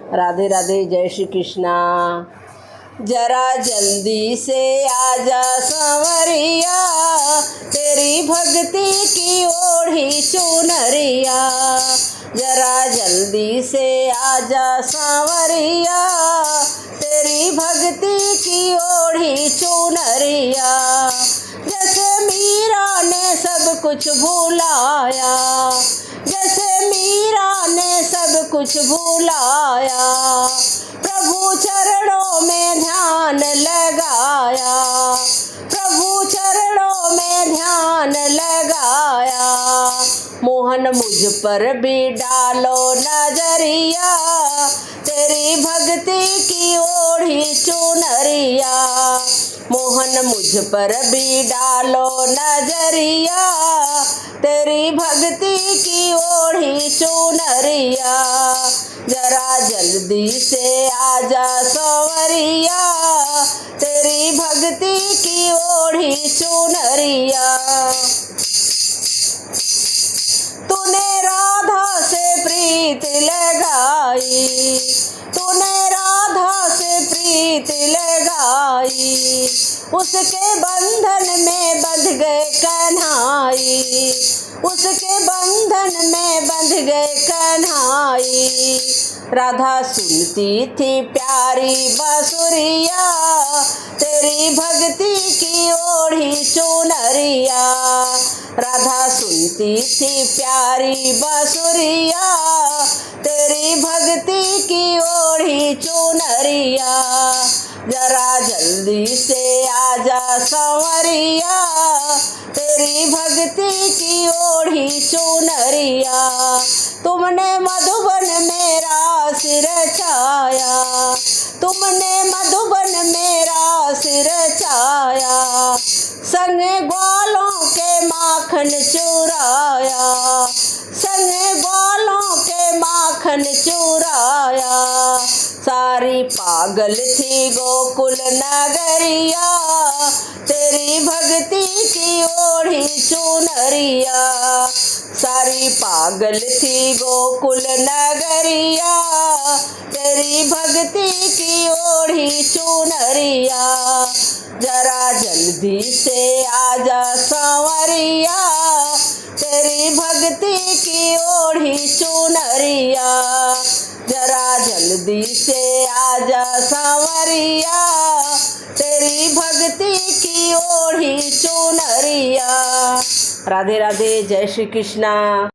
राधे राधे, जय श्री कृष्णा। जरा जल्दी से आजा संवरिया, तेरी भक्ति की ओढ़ी चुनरिया। जरा जल्दी से आजा संवरिया, तेरी भक्ति की ओढ़ी चुनरिया। जैसे मीरा ने सब कुछ भुलाया, जैसे मीरा ने सब कुछ भुलाया, प्रभु चरणों में ध्यान लगाया, प्रभु चरणों में ध्यान लगाया। मोहन मुझ पर भी डालो नजरिया, तेरी भक्ति की ओढ़ी चुनरिया। मोहन मुझ पर भी डालो नजरिया, तेरी भक्ति की ओढ़ी चुनरिया। जरा जल्दी से आजा संवरिया, तेरी भक्ति की ओढ़ी चुनरिया। तूने राधा से प्रीत लगाई, तूने राधा से प्रीत लगाई, उसके बंधन में बंध गए कन्हाई, उसके बंधन में बंध गए कन्हाई। राधा सुनती थी प्यारी बांसुरिया, तेरी भक्ति की ओढ़ी चुनरिया। राधा सुनती थी प्यारी बांसुरिया, तेरी भक्ति की ओढ़ी चुनरिया। जरा जल्दी से आजा संवरिया, तेरी भक्ति की ओढ़ी चुनरिया। तुमने मधुबन मेरा सिर छाया, तुमने मधुबन मेरा सिर छाया, संग ग्वालों के माखन चुराया, संग ग्वालों के माखन चुराया। सारी पागल थी गोकुल नगरिया, तेरी भक्ति की ओढ़ी चुनरिया। सारी पागल थी गोकुल नगरिया, तेरी भक्ति की ओढ़ी चुनरिया। जरा जल्दी से आजा संवरिया, तेरी भक्ति की ओढ़ी चुनरिया। जरा जल्दी से आजा संवरिया, तेरी भक्ति की ओढ़ी चुनरिया। राधे राधे, जय श्री कृष्णा।